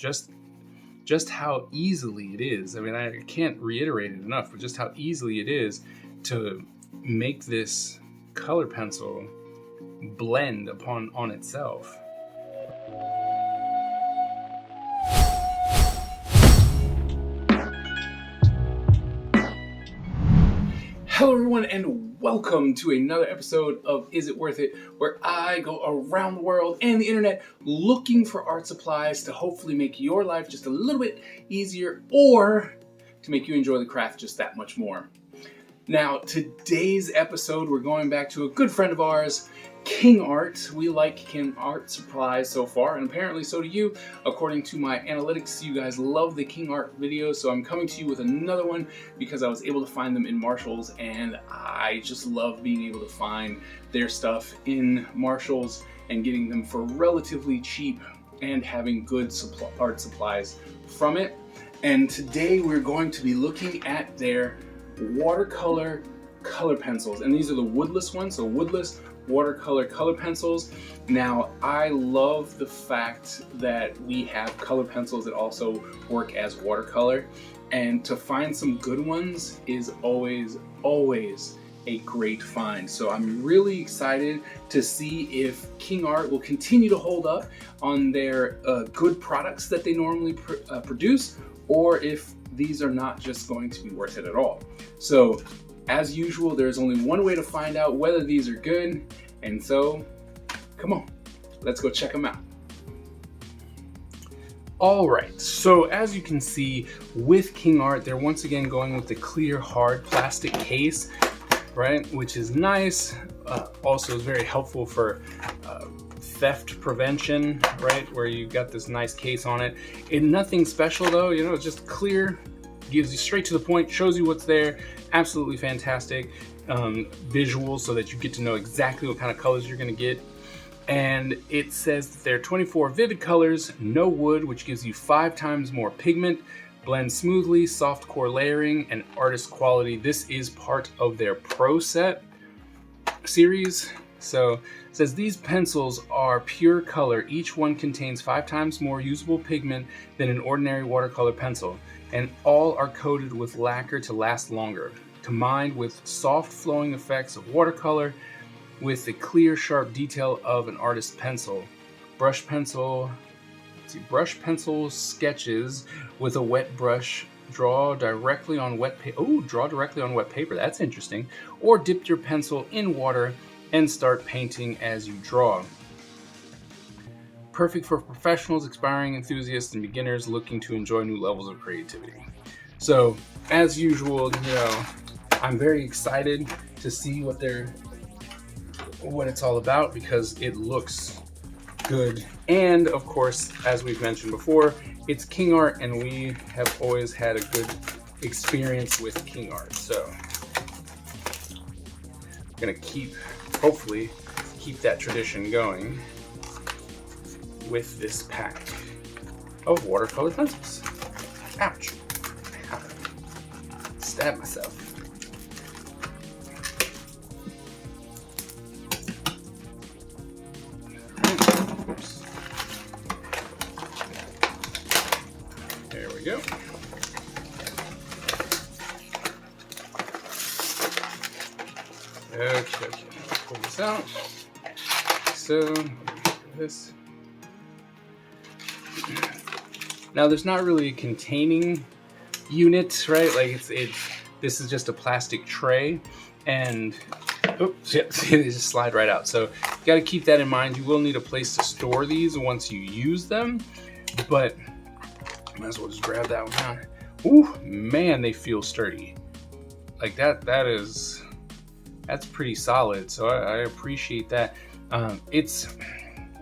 just how easily it is. I mean, I can't reiterate it enough, but just how easily it is to make this color pencil blend on itself. Hello everyone, and welcome to another episode of Is It Worth It, where I go around the world and the internet looking for art supplies to hopefully make your life just a little bit easier, or to make you enjoy the craft just that much more. Now, today's episode, we're going back to a good friend of ours, Kingart. We like Kingart supplies so far, and apparently so do you. According to my analytics, you guys love the Kingart videos, so I'm coming to you with another one because I was able to find them in Marshalls, and I just love being able to find their stuff in Marshalls and getting them for relatively cheap and having good art supplies from it. And today we're going to be looking at their watercolor color pencils, and these are the Woodless ones, so Woodless watercolor color pencils. Now, I love the fact that we have color pencils that also work as watercolor, and to find some good ones is always a great find. So I'm really excited to see if Kingart will continue to hold up on their good products that they normally produce, or if these are not just going to be worth it at all. So, as usual, there's only one way to find out whether these are good, and so, come on, let's go check them out. All right, so as you can see with Kingart, they're once again going with the clear, hard plastic case, right, which is nice. Also is very helpful for theft prevention, right, where you got this nice case on it. And nothing special though, you know, it's just clear, gives you straight to the point, shows you what's there. Absolutely fantastic visuals so that you get to know exactly what kind of colors you're going to get. And it says that there are 24 vivid colors, no wood, which gives you 5 times more pigment, blends smoothly, soft core layering, and artist quality. This is part of their Pro Set series. So it says these pencils are pure color. Each one contains 5 times more usable pigment than an ordinary watercolor pencil, and all are coated with lacquer to last longer, combined with soft flowing effects of watercolor with the clear, sharp detail of an artist's pencil. Brush pencil sketches with a wet brush. Draw directly on wet paper. That's interesting. Or dip your pencil in water and start painting as you draw. Perfect for professionals, aspiring enthusiasts, and beginners looking to enjoy new levels of creativity. So, as usual, you know, I'm very excited to see what it's all about because it looks good. And of course, as we've mentioned before, it's Kingart, and we have always had a good experience with Kingart. So, I'm gonna hopefully keep that tradition going with this pack of watercolor pencils. Ouch. Ow. Stab myself. Oops. There we go. Okay. Pull this out. So, this. Now, there's not really a containing unit, right? Like this is just a plastic tray, and they just slide right out. So you got to keep that in mind. You will need a place to store these once you use them, but might as well just grab that one out. Ooh, man, they feel sturdy. Like that's pretty solid. So I appreciate that. It's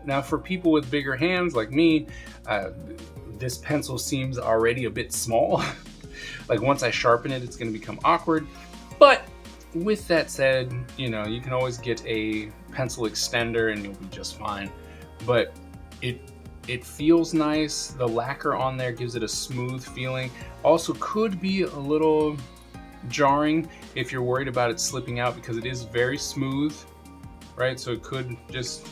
now for people with bigger hands like me. This pencil seems already a bit small. Like once I sharpen it, it's going to become awkward. But with that said, you know, you can always get a pencil extender and you'll be just fine. But it feels nice. The lacquer on there gives it a smooth feeling. Also could be a little jarring if you're worried about it slipping out because it is very smooth, right? So it could just,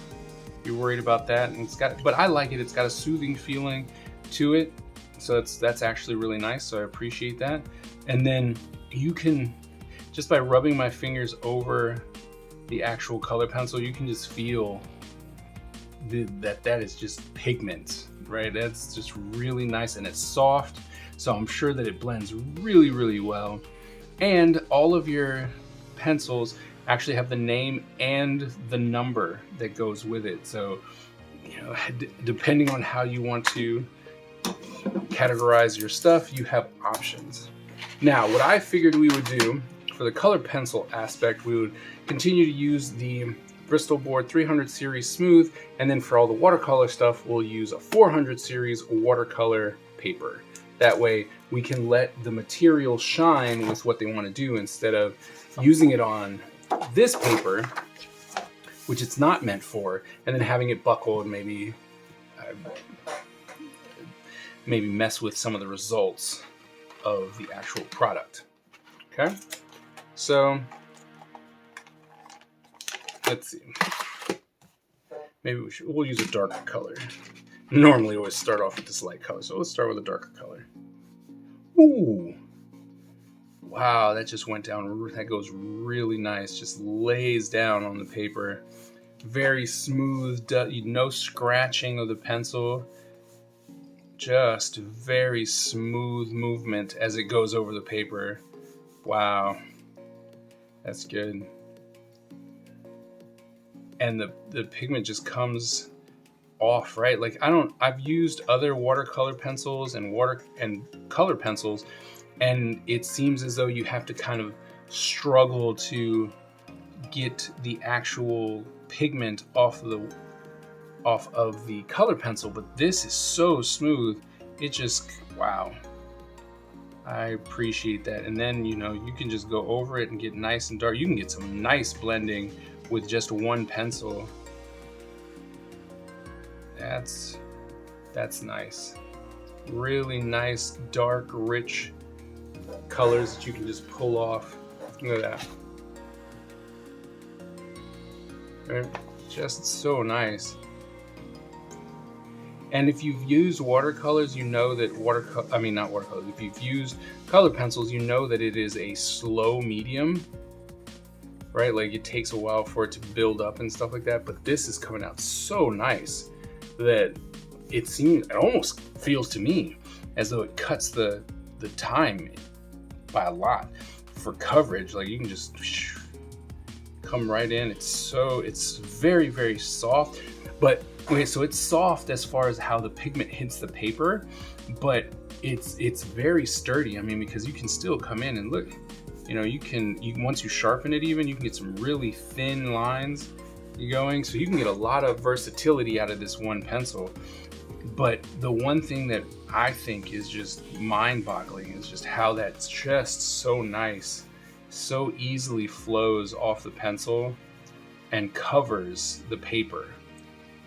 you're worried about that. And but I like it. It's got a soothing feeling. to it. So that's actually really nice. So I appreciate that. And then you can, just by rubbing my fingers over the actual color pencil, you can just feel that is just pigment, right? That's just really nice, and it's soft. So I'm sure that it blends really, really well. And all of your pencils actually have the name and the number that goes with it. So, depending on how you want to categorize your stuff, you have options. Now, what I figured we would do for the color pencil aspect, we would continue to use the Bristol Board 300 series smooth, and then for all the watercolor stuff, we'll use a 400 series watercolor paper. That way we can let the material shine with what they want to do, instead of using it on this paper, which it's not meant for, and then having it buckle and maybe mess with some of the results of the actual product. Okay, so let's see. Maybe we'll use a darker color. Normally always start off with this light color, so let's start with a darker color. Ooh, wow, that just went down. That goes really nice. Just lays down on the paper. Very smooth, no scratching of the pencil. Just very smooth movement as it goes over the paper. Wow, that's good. And the pigment just comes off, right? Like I've used other watercolor pencils and color pencils, and it seems as though you have to kind of struggle to get the actual pigment off of the color pencil, but this is so smooth. It just, wow. I appreciate that. And then, you can just go over it and get nice and dark. You can get some nice blending with just one pencil. That's nice. Really nice, dark, rich colors that you can just pull off. Look at that. Right? Just so nice. And if you've used watercolors, you know that if you've used color pencils, you know that it is a slow medium, right? Like it takes a while for it to build up and stuff like that. But this is coming out so nice that it almost feels to me as though it cuts the time by a lot for coverage. Like you can just come right in. It's very, very soft. But okay, so it's soft as far as how the pigment hits the paper, but it's very sturdy. I mean, because you can still come in and look, once you sharpen it, even you can get some really thin lines going, so you can get a lot of versatility out of this one pencil. But the one thing that I think is just mind-boggling is just how that's just so nice, so easily flows off the pencil and covers the paper.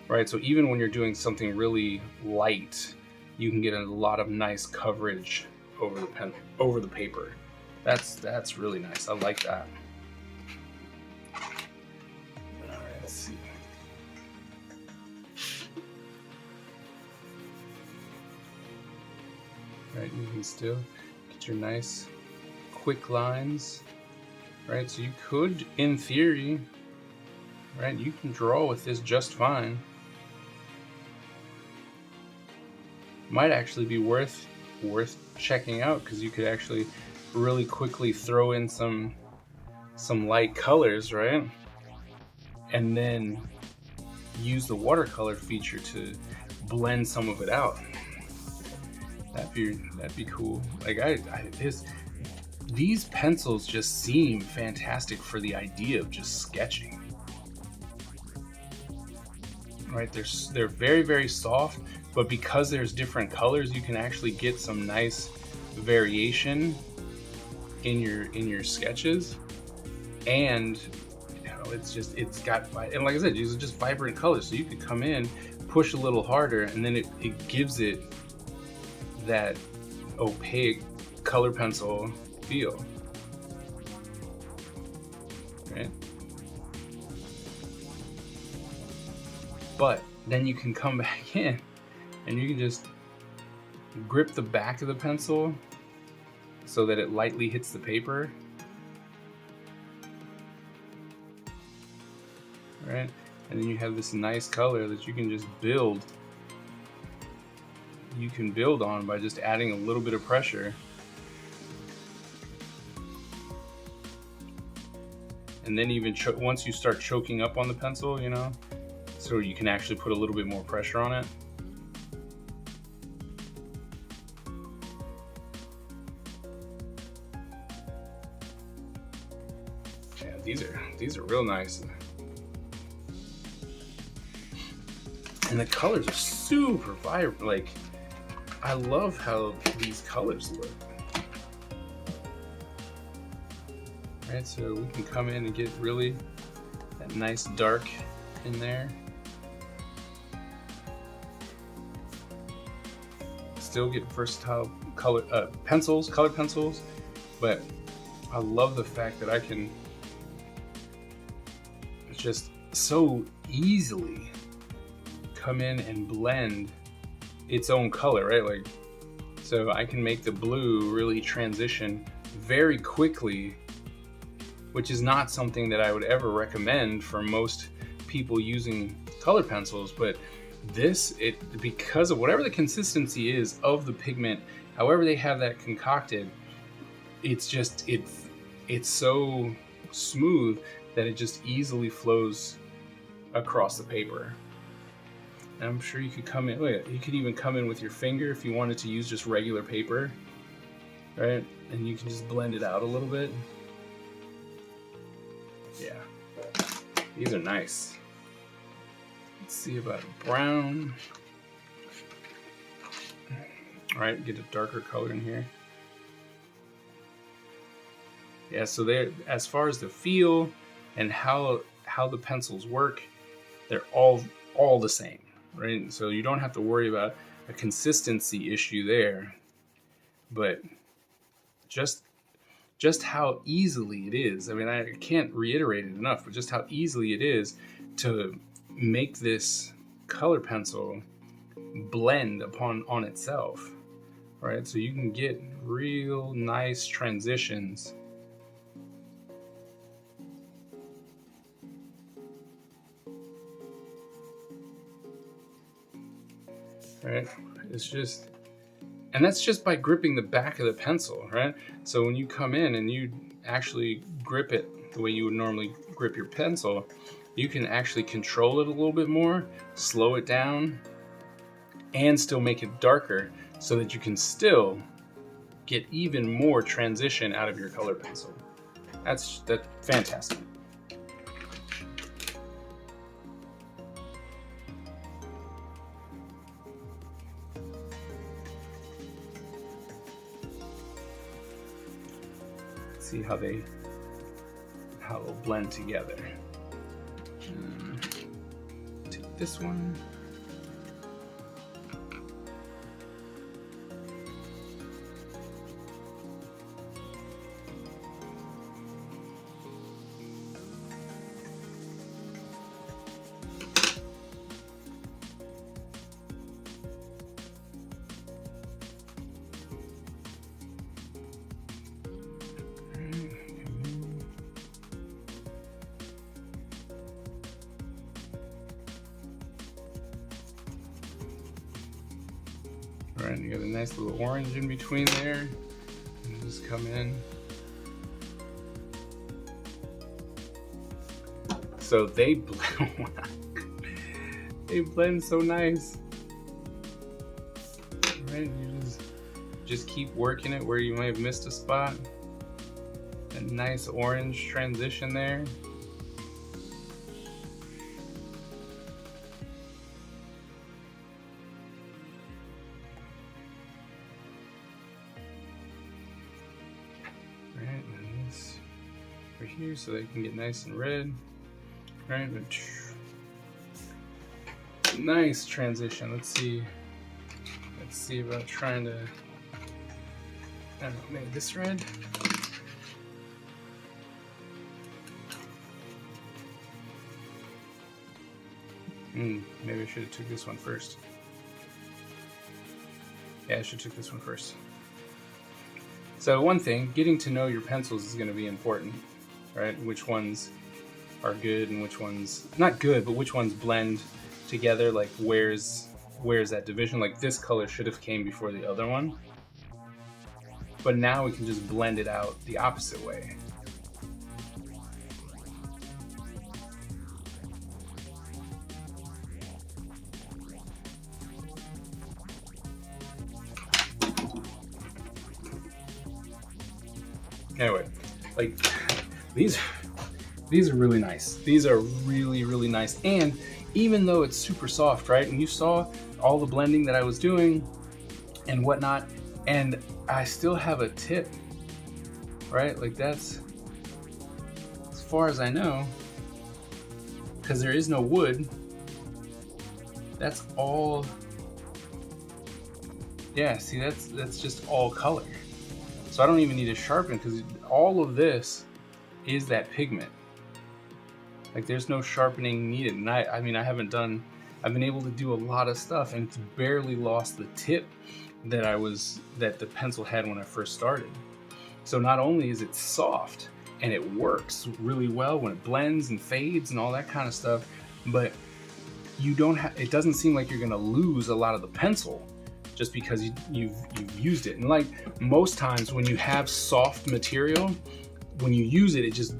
Right, so even when you're doing something really light, you can get a lot of nice coverage over the paper. That's really nice. I like that. All right, let's see. Right, you can still get your nice quick lines. Right, so you could, in theory, right, you can draw with this just fine. Might actually be worth checking out, because you could actually really quickly throw in some light colors, right? And then use the watercolor feature to blend some of it out. That'd be cool. Like these pencils just seem fantastic for the idea of just sketching. Right, they're very, very soft, but because there's different colors, you can actually get some nice variation in your sketches. And it's got, and like I said, these are just vibrant colors, so you could come in, push a little harder, and then it gives it that opaque color pencil feel. Right? But then you can come back in and you can just grip the back of the pencil so that it lightly hits the paper. Right? And then you have this nice color that you can just build. You can build on by just adding a little bit of pressure. And then even once you start choking up on the pencil, you know, so you can actually put a little bit more pressure on it. Yeah, these are real nice. And the colors are super vibrant. Like, I love how these colors look. Right, so we can come in and get really that nice dark in there. Still get versatile colored pencils, but I love the fact that I can just so easily come in and blend its own color, right? Like, so I can make the blue really transition very quickly, which is not something that I would ever recommend for most people using color pencils. But this, because of whatever the consistency is of the pigment, however they have that concocted, it's just, it's so smooth that it just easily flows across the paper. And I'm sure you could come in, you could even come in with your finger if you wanted to use just regular paper, right? And you can just blend it out a little bit. Yeah, these are nice. Let's see about a brown. All right, get a darker color in here. Yeah, so they're, as far as the feel and how the pencils work, they're all the same, right? So you don't have to worry about a consistency issue there, but just how easily it is. I mean, I can't reiterate it enough, but just how easily it is to make this color pencil blend on itself, right? So you can get real nice transitions. Right? It's just, and that's just by gripping the back of the pencil, right? So when you come in and you actually grip it the way you would normally grip your pencil, you can actually control it a little bit more, slow it down, and still make it darker so that you can still get even more transition out of your color pencil. That's fantastic. See how they'll blend together. Take this one. All right, you got a nice little orange in between there. And just come in. So they blend. They blend so nice. Right, you just keep working it where you might have missed a spot. A nice orange transition there. Right, and this over here so they can get nice and red. Right, nice transition. Let's see about trying to, I don't know, maybe this red. Maybe I should have took this one first. Yeah, I should have took this one first. So one thing, getting to know your pencils is going to be important, right? Which ones are good and which ones not good, but which ones blend together. Like where's that division? Like this color should have came before the other one, but now we can just blend it out the opposite way. Anyway, like these are really nice. These are really, really nice. And even though it's super soft, right? And you saw all the blending that I was doing and whatnot, and I still have a tip, right? Like that's, as far as I know, because there is no wood, that's all, yeah, see, that's just all color. So I don't even need to sharpen because all of this is that pigment. Like there's no sharpening needed. And I mean, I've been able to do a lot of stuff and it's barely lost the tip that the pencil had when I first started. So not only is it soft and it works really well when it blends and fades and all that kind of stuff, but it doesn't seem like you're gonna lose a lot of the pencil just because you've used it. And like most times when you have soft material, when you use it, it just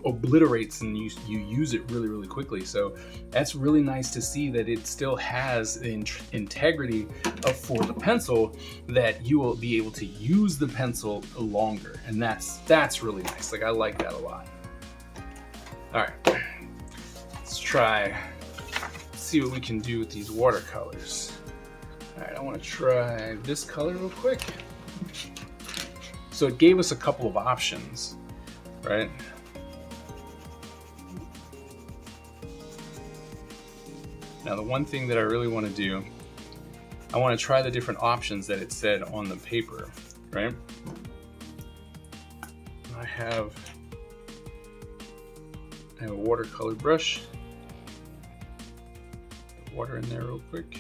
obliterates and you use it really, really quickly. So that's really nice to see that it still has the integrity for the pencil, that you will be able to use the pencil longer. And that's really nice. Like I like that a lot. All right, let's see what we can do with these watercolors. All right, I want to try this color real quick. So it gave us a couple of options, right? Now the one thing that I really want to do, I want to try the different options that it said on the paper, right? I have a watercolor brush. Water in there real quick.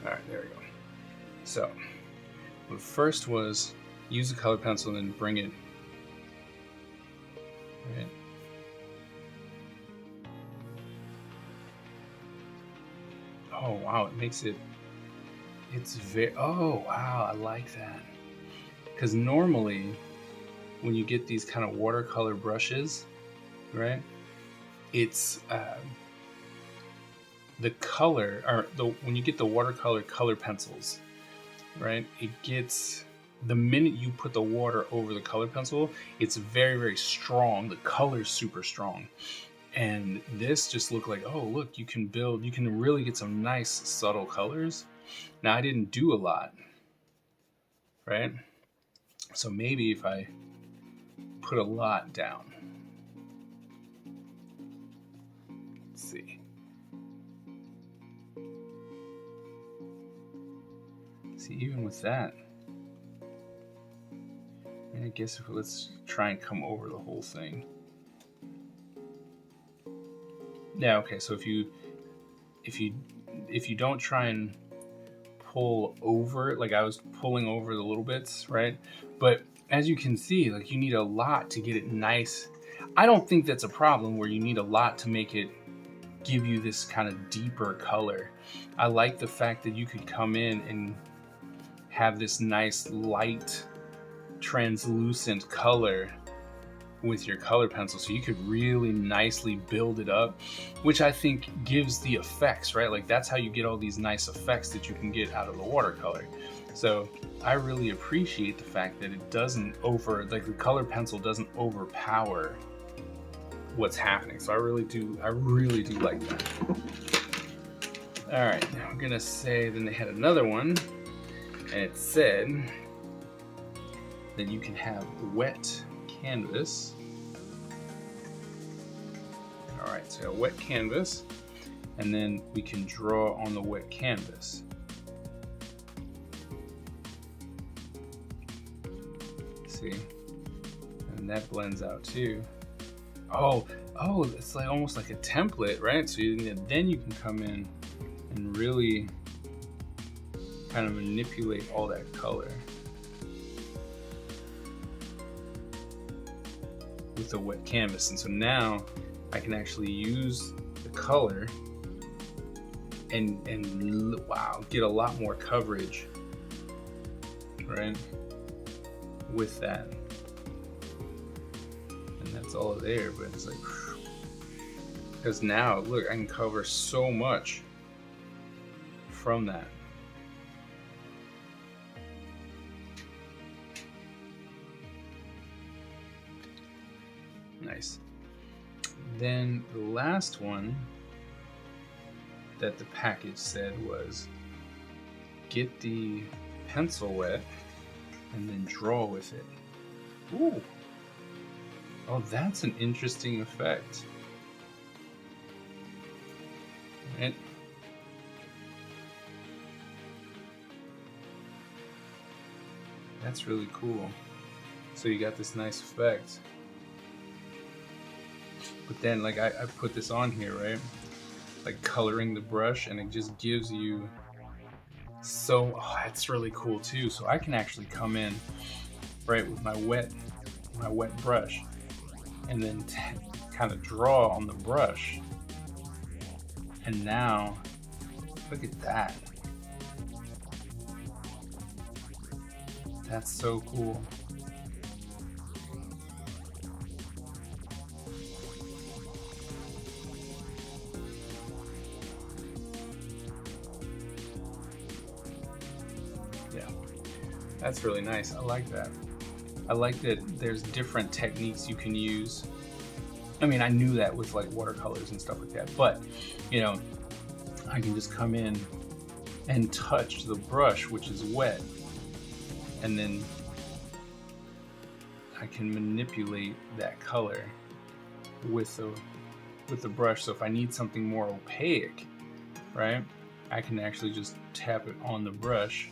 All right, there we go. So the first was use a color pencil and then bring it, right? Oh wow, oh wow, I like that. Because normally when you get these kind of watercolor brushes, right, it's the color, or when you get the watercolor color pencils, right, it gets, the minute you put the water over the color pencil, it's very, very strong. The color's super strong. And this just looked like, oh, look, you can really get some nice subtle colors. Now, I didn't do a lot, right? So maybe if I put a lot down, let's see. See, even with that, I guess let's try and come over the whole thing. Yeah, okay, so if you don't try and pull over, like I was pulling over the little bits, right? But as you can see, like you need a lot to get it nice. I don't think that's a problem where you need a lot to make it give you this kind of deeper color. I like the fact that you could come in and have this nice light translucent color with your color pencil, so you could really nicely build it up, which I think gives the effects, right? Like that's how you get all these nice effects that you can get out of the watercolor. So I really appreciate the fact that it doesn't like the color pencil doesn't overpower what's happening. So I really do like that. All right, now I'm gonna say, then they had another one and it said that you can have wet canvas. All right, so a wet canvas, and then we can draw on the wet canvas. See, and that blends out too. Oh, it's like almost like a template, right? So then you can come in and really kind of manipulate all that color with a wet canvas. And so now I can actually use the color and wow, get a lot more coverage, right, with that. And that's all there, but it's like, because now look, I can cover so much from that. Nice. Then the last one that the package said was get the pencil wet and then draw with it. Ooh. Oh, that's an interesting effect. Right? That's really cool. So you got this nice effect. But then like I put this on here, right? Like coloring the brush, and it just gives you that's really cool too. So I can actually come in right with my wet brush and then kind of draw on the brush. And now look at that. That's so cool. Yeah, that's really nice. I like that. I like that there's different techniques you can use. I mean, I knew that with like watercolors and stuff like that, but you know, I can just come in and touch the brush, which is wet, and then I can manipulate that color with the brush. So if I need something more opaque, right, I can actually just tap it on the brush,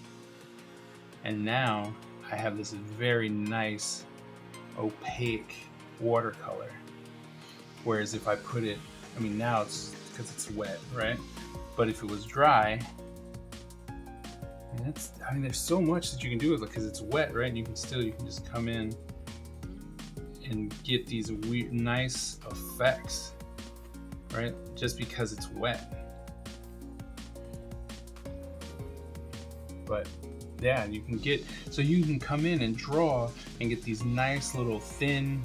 and now I have this very nice opaque watercolor. Whereas if I put it, I mean, now it's because it's wet, right? But if it was dry, and there's so much that you can do with it because it's wet, right? And you can just come in and get these weird, nice effects, right? Just because it's wet. But yeah, you can come in and draw and get these nice little thin,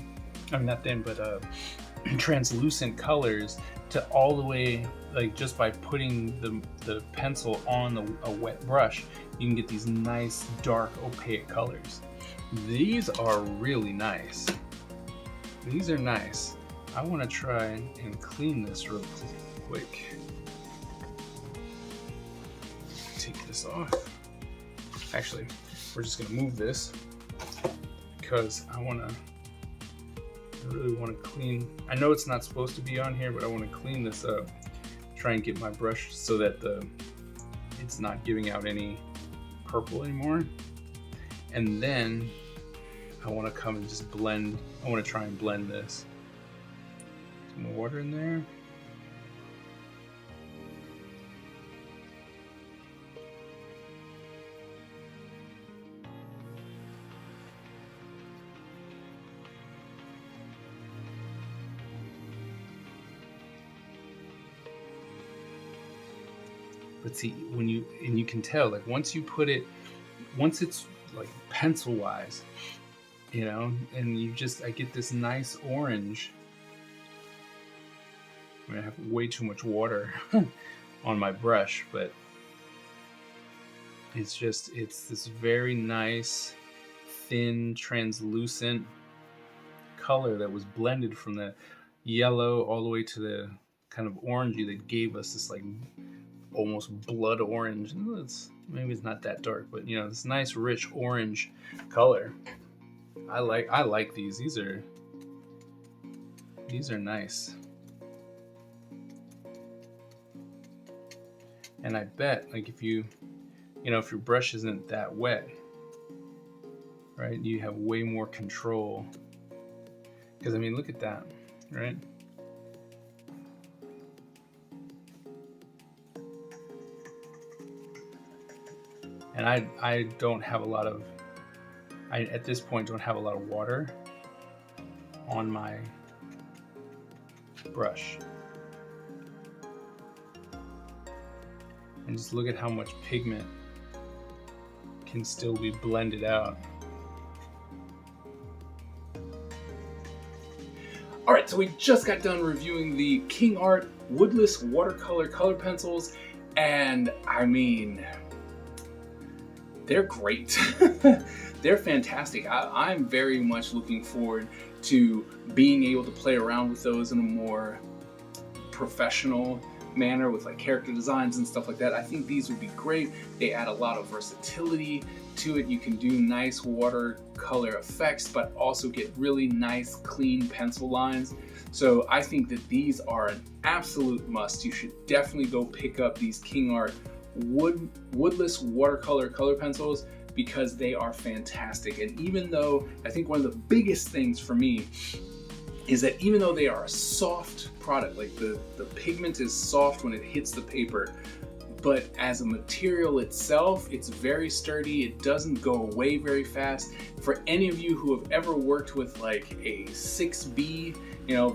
I mean not thin, but translucent colors to all the way, like just by putting the pencil on a wet brush, you can get these nice dark opaque colors. These are really nice. These are nice. I want to try and clean this real quick. Take this off. Actually, we're just gonna move this because I really want to clean. I know it's not supposed to be on here, but I want to clean this up. Try and get my brush so that it's not giving out any purple anymore. And then I want to come and just blend. I want to try and blend this. Some water in there. But see, you can tell, like once it's like pencil wise, you know, and I get this nice orange. I mean, I have way too much water on my brush, but it's this very nice, thin, translucent color that was blended from the yellow all the way to the kind of orangey that gave us this like almost blood orange. Maybe it's not that dark, but you know, this nice rich orange color. I like these. These are nice. And I bet like if your brush isn't that wet, right, you have way more control. Because I mean, look at that. right? And I don't have a lot of, at this point don't have a lot of water on my brush. And just look at how much pigment can still be blended out. All right, so we just got done reviewing the Kingart Woodless watercolor color pencils, and I mean, they're great. They're fantastic. I'm very much looking forward to being able to play around with those in a more professional manner with like character designs and stuff like that. I think these would be great. They add a lot of versatility to it. You can do nice watercolor effects, but also get really nice clean pencil lines. So I think that these are an absolute must. You should definitely go pick up these Kingart Woodless watercolor color pencils because they are fantastic. And even though I think one of the biggest things for me is that even though they are a soft product, like the pigment is soft when it hits the paper, but as a material itself, it's very sturdy. It doesn't go away very fast. For any of you who have ever worked with like a 6B,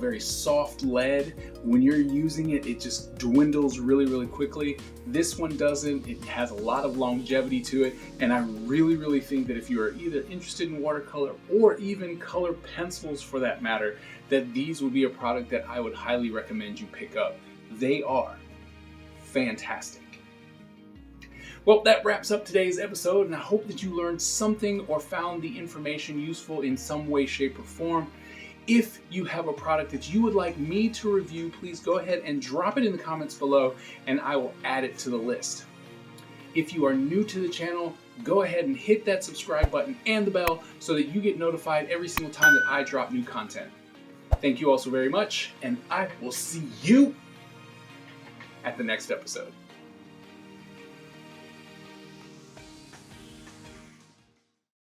very soft lead, when you're using it, it just dwindles really, really quickly. This one doesn't. It has a lot of longevity to it. And I really, really think that if you are either interested in watercolor or even color pencils for that matter, that these would be a product that I would highly recommend you pick up. They are fantastic. Well, that wraps up today's episode, and I hope that you learned something or found the information useful in some way, shape, or form. If you have a product that you would like me to review, please go ahead and drop it in the comments below, and I will add it to the list. If you are new to the channel, go ahead and hit that subscribe button and the bell so that you get notified every single time that I drop new content. Thank you all so very much, and I will see you at the next episode.